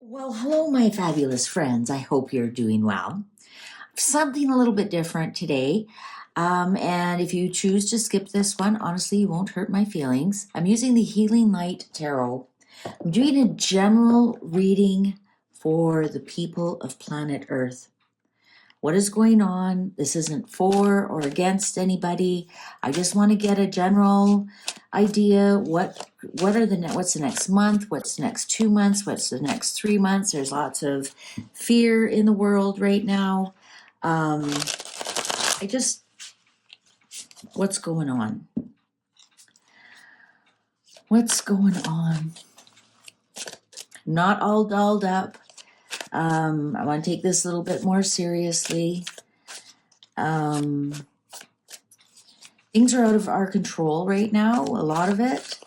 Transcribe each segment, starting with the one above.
Well, hello, my fabulous friends. I hope you're doing well. Something a little bit different today. And if you choose to skip this one, honestly, you won't hurt my feelings. I'm using the Healing Light Tarot. I'm doing a general reading for the people of planet Earth. What is going on? This isn't for or against anybody. I just want to get a general idea. What's the next month? What's the next 2 months? What's the next 3 months? There's lots of fear in the world right now. What's going on? What's going on? Not all dolled up. I want to take this a little bit more seriously. Things are out of our control right now, a lot of it.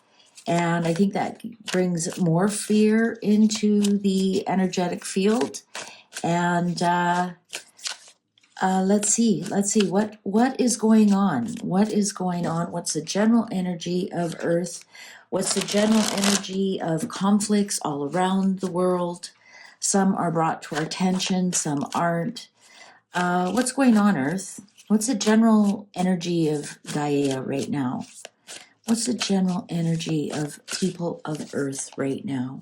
And I think that brings more fear into the energetic field. And let's see what is going on. What is going on? What's the general energy of Earth? What's the general energy of conflicts all around the world? Some are brought to our attention, some aren't. What's going on, Earth? What's the general energy of Gaia right now? What's the general energy of people of Earth right now?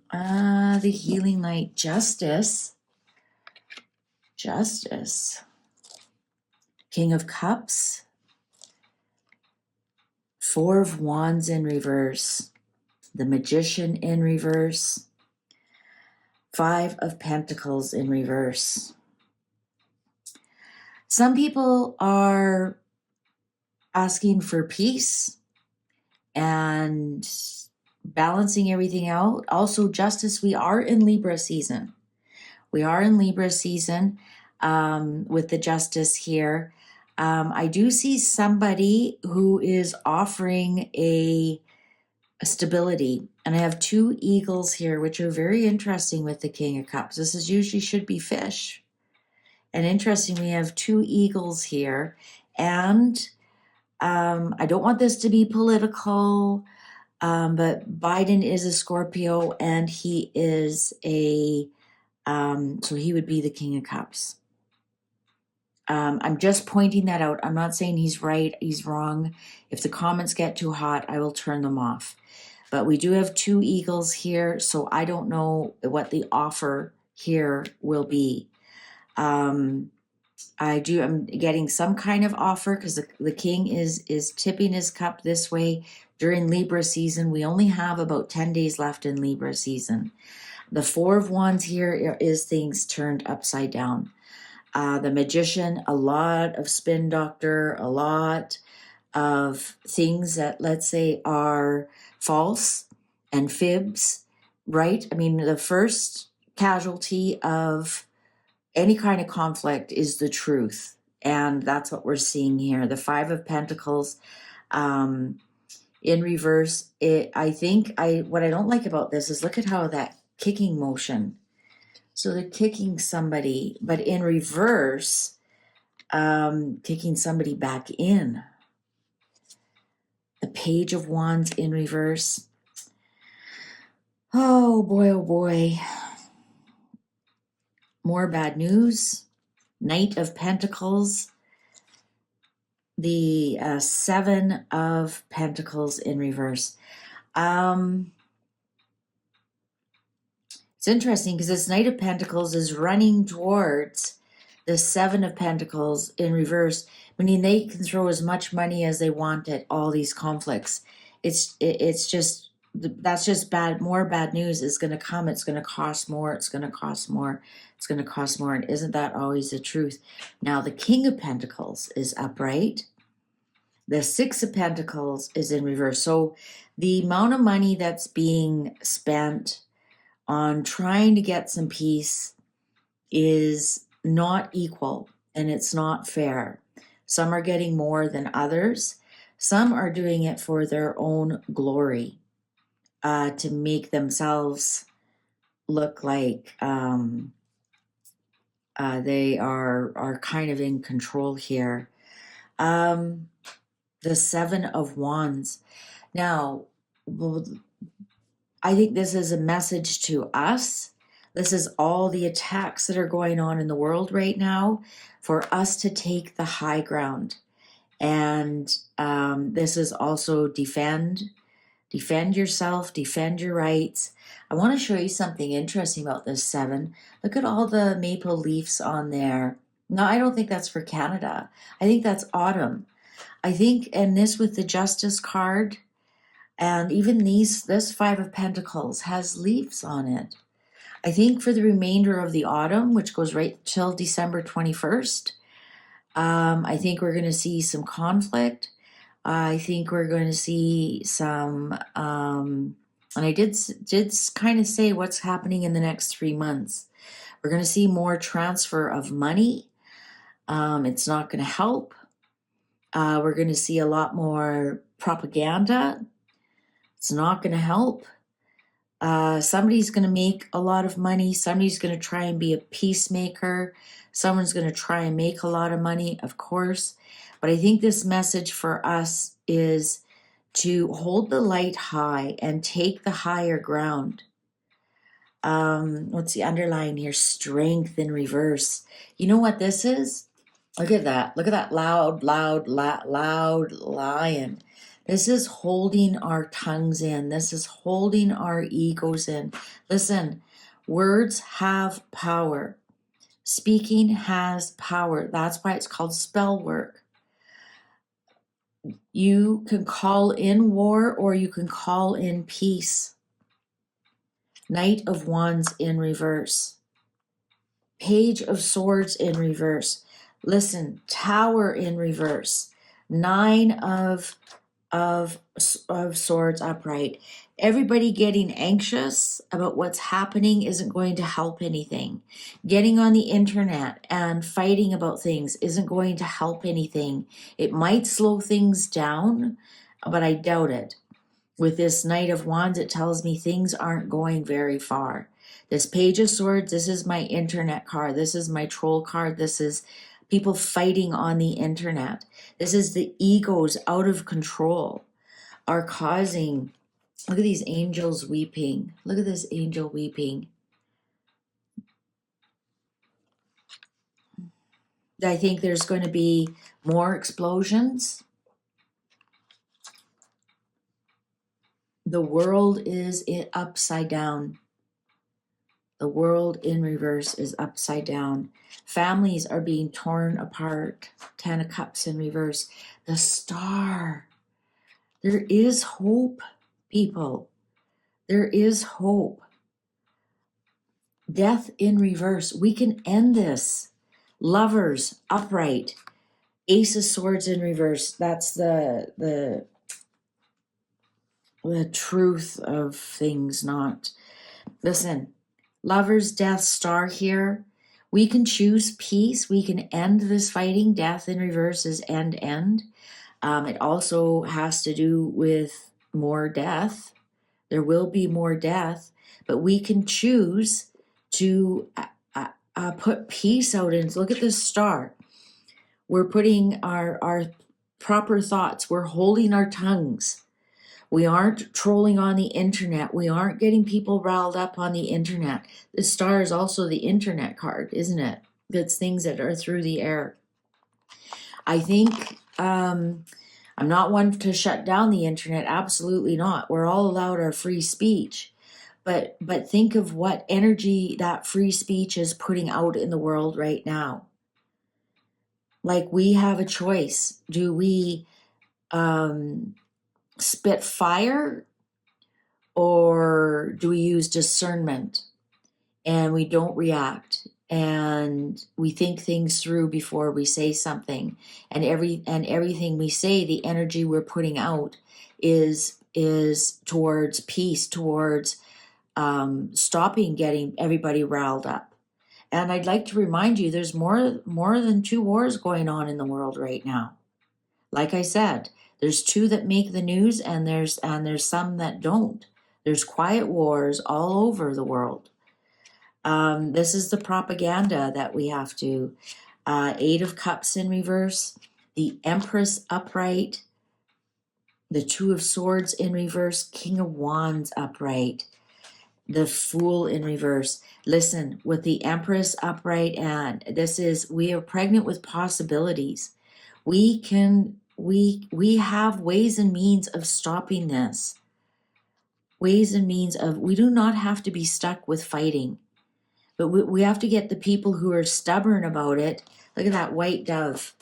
The Healing Light, Justice. Justice. King of Cups. Four of Wands in reverse. The Magician in reverse. Five of Pentacles in reverse. Some people are asking for peace and balancing everything out. Also, justice, we are in Libra season. We are in Libra season with the justice here. I do see somebody who is offering a stability. And I have two eagles here, which are very interesting with the King of Cups. This is usually should be fish. And interesting, we have two eagles here. And I don't want this to be political, but Biden is a Scorpio and he is so he would be the King of Cups. I'm just pointing that out. I'm not saying he's right, he's wrong. If the comments get too hot, I will turn them off. But we do have two eagles here, so I don't know what the offer here will be. I'm getting some kind of offer because the king is tipping his cup this way during Libra season. We only have about 10 days left in Libra season. The Four of Wands here is things turned upside down. The Magician, a lot of spin doctor, a lot of things that, let's say, are false and fibs, right? I mean, the first casualty of any kind of conflict is the truth. And that's what we're seeing here. The Five of Pentacles in reverse. What I don't like about this is look at how that kicking motion. So they're kicking somebody, but in reverse, kicking somebody back in. The Page of Wands in reverse. Oh boy, oh boy. More bad news. Knight of Pentacles. The Seven of Pentacles in reverse. It's interesting because this Knight of Pentacles is running towards the Seven of Pentacles in reverse, meaning they can throw as much money as they want at all these conflicts. It's just, that's just bad. More bad news is going to come. It's going to cost more. It's going to cost more. It's going to cost more. And isn't that always the truth? Now the King of Pentacles is upright. The Six of Pentacles is in reverse. So the amount of money that's being spent on trying to get some peace is not equal and it's not fair. Some are getting more than others. Some are doing it for their own glory, to make themselves look like they are kind of in control here. The Seven of Wands. Now, I think this is a message to us. This is all the attacks that are going on in the world right now for us to take the high ground. And this is also defend yourself, defend your rights. I want to show you something interesting about this 7. Look at all the maple leaves on there. No, I don't think that's for Canada. I think that's autumn. I think, and this with the Justice card, and even this 5 of Pentacles has leaves on it. I think for the remainder of the autumn, which goes right till December 21st, I think we're going to see some conflict. I think we're going to see some, and I did kind of say what's happening in the next 3 months. We're going to see more transfer of money. It's not going to help. We're going to see a lot more propaganda. It's not going to help. Somebody's going to make a lot of money. Somebody's going to try and be a peacemaker. Someone's going to try and make a lot of money, of course. But I think this message for us is to hold the light high and take the higher ground. What's the underline here? Strength in reverse. You know what this is? Look at that. Look at that loud lion. This is holding our tongues in. This is holding our egos in. Listen, words have power. Speaking has power. That's why it's called spell work. You can call in war or you can call in peace. Knight of Wands in reverse. Page of Swords in reverse. Listen, Tower in reverse. 9 of Swords upright. Everybody getting anxious about what's happening isn't going to help anything. Getting on the internet and fighting about things isn't going to help anything. It might slow things down, but I doubt it. With this Knight of Wands, it tells me things aren't going very far. This Page of Swords, this is my internet card. This is my troll card. This is people fighting on the internet. This is the egos out of control are causing. Look at these angels weeping. Look at this angel weeping. I think there's going to be more explosions. The world is upside down. The world in reverse is upside down. Families are being torn apart. 10 of Cups in reverse. The Star. There is hope, people. There is hope. Death in reverse. We can end this. Lovers upright. Ace of Swords in reverse. That's the truth of things, not. Listen, Lovers, Death, Star here. We can choose peace. We can end this fighting. Death in reverse is end. It also has to do with more death. There will be more death, but we can choose to put peace out in. Look at this Star. We're putting our proper thoughts. We're holding our tongues. We aren't trolling on the internet. We aren't getting people riled up on the internet. The Star is also the internet card, isn't it? That's things that are through the air. I think I'm not one to shut down the internet. Absolutely not. We're all allowed our free speech. But think of what energy that free speech is putting out in the world right now. Like, we have a choice. Do we spit fire, or do we use discernment and we don't react and we think things through before we say something, and everything we say, the energy we're putting out is towards peace, towards stopping getting everybody riled up. And I'd like to remind you, there's more than 2 wars going on in the world right now. Like I said, there's 2 that make the news, and there's some that don't. There's quiet wars all over the world. This is the propaganda that we have to. 8 of Cups in reverse, the Empress upright, the 2 of Swords in reverse, King of Wands upright. the Fool in reverse. Listen, with the Empress upright, and we are pregnant with possibilities. We have ways and means of stopping this. Ways and means of, we do not have to be stuck with fighting, but we have to get the people who are stubborn about it. Look at that white dove.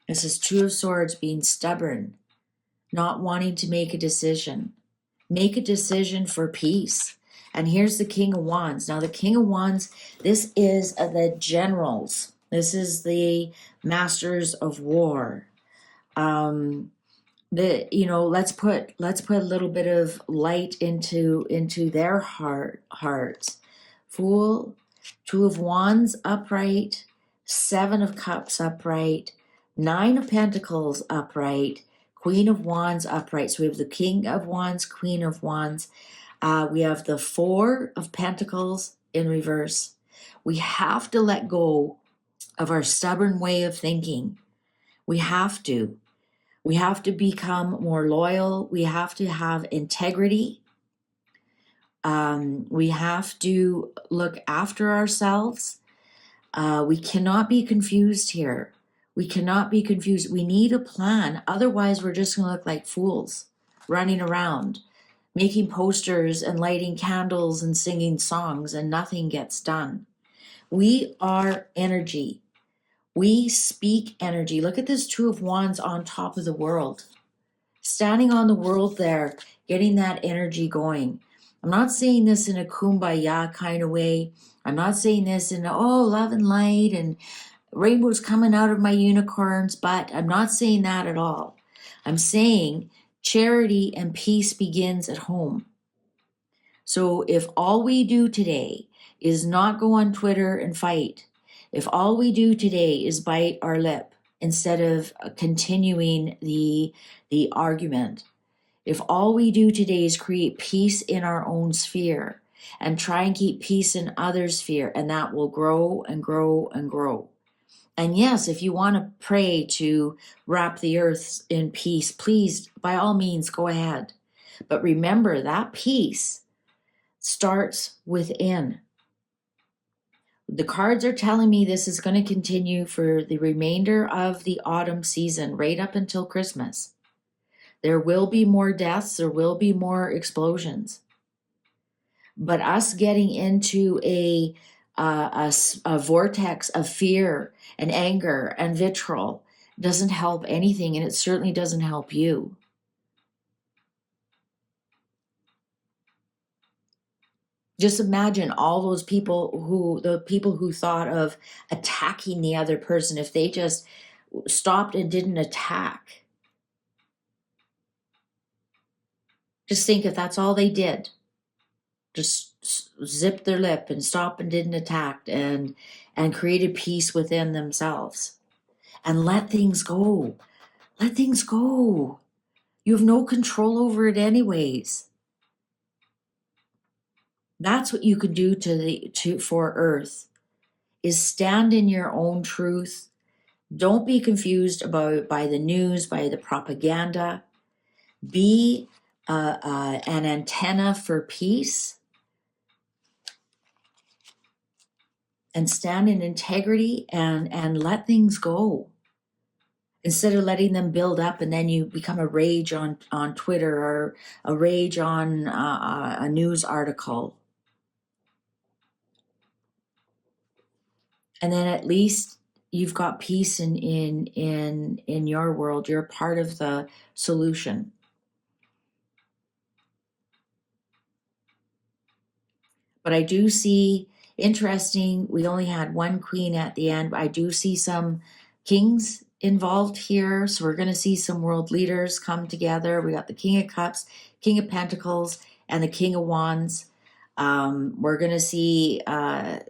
This is Two of Swords, being stubborn, not wanting to make a decision. Make a decision for peace. And here's the King of Wands. Now the King of Wands, this is the generals. This is the masters of war. Let's put a little bit of light into their hearts. Fool, Two of Wands upright, Seven of Cups upright, Nine of Pentacles upright, Queen of Wands upright. So we have the King of Wands, Queen of Wands. We have the Four of Pentacles in reverse. We have to let go of our stubborn way of thinking. We have to. We have to become more loyal. We have to have integrity. We have to look after ourselves. We cannot be confused here. We cannot be confused. We need a plan. Otherwise, we're just going to look like fools running around, making posters and lighting candles and singing songs, and nothing gets done. We are energy. We speak energy. Look at this Two of Wands on top of the world. Standing on the world there, getting that energy going. I'm not saying this in a kumbaya kind of way. I'm not saying this in, love and light and rainbows coming out of my unicorns, but I'm not saying that at all. I'm saying charity and peace begins at home. So if all we do today is not go on Twitter and fight, if all we do today is bite our lip instead of continuing the argument, if all we do today is create peace in our own sphere and try and keep peace in others' sphere, and that will grow and grow and grow. And yes, if you want to pray to wrap the earth in peace, please, by all means, go ahead. But remember, that peace starts within. The cards are telling me this is going to continue for the remainder of the autumn season, right up until Christmas. There will be more deaths, there will be more explosions. But us getting into a vortex of fear and anger and vitriol doesn't help anything, and it certainly doesn't help you. Just imagine all those people who thought of attacking the other person, if they just stopped and didn't attack. Just think if that's all they did. Just zip their lip and stop and didn't attack and created peace within themselves. And let things go. Let things go. You have no control over it anyways. That's what you could do for Earth, is stand in your own truth. Don't be confused by the news, by the propaganda. Be an antenna for peace. And stand in integrity and let things go. Instead of letting them build up and then you become a rage on Twitter or a rage on a news article. And then at least you've got peace in your world. You're part of the solution. But I do see, interesting, we only had one queen at the end. I do see some kings involved here. So we're going to see some world leaders come together. We got the King of Cups, King of Pentacles, and the King of Wands. We're going to see, I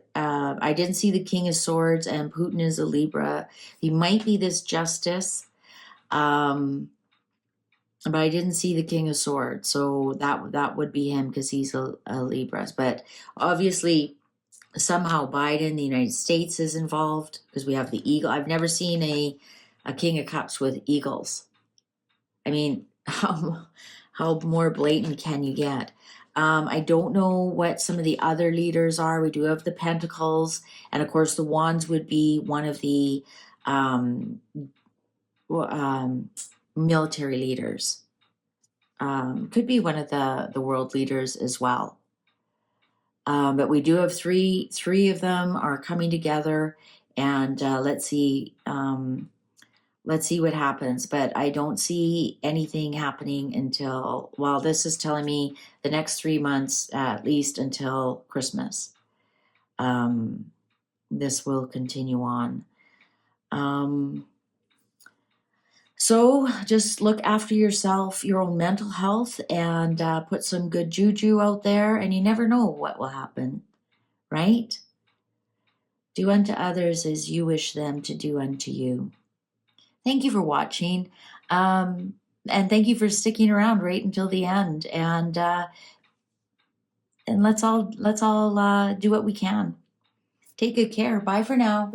didn't see the King of Swords, and Putin is a Libra. He might be this justice, but I didn't see the King of Swords. So that would be him because he's a Libra. But obviously, somehow Biden, the United States, is involved because we have the eagle. I've never seen a King of Cups with eagles. I mean, how more blatant can you get? I don't know what some of the other leaders are. We do have the Pentacles, and of course, the Wands would be one of the um, military leaders. Could be one of the world leaders as well. But we do have three of them are coming together, and let's see what happens. But I don't see anything happening until, well, this is telling me the next 3 months, at least until Christmas. This will continue on. So just look after yourself, your own mental health, and put some good juju out there, and you never know what will happen, right? Do unto others as you wish them to do unto you. Thank you for watching. And thank you for sticking around right until the end. And let's all do what we can. Take good care. Bye for now.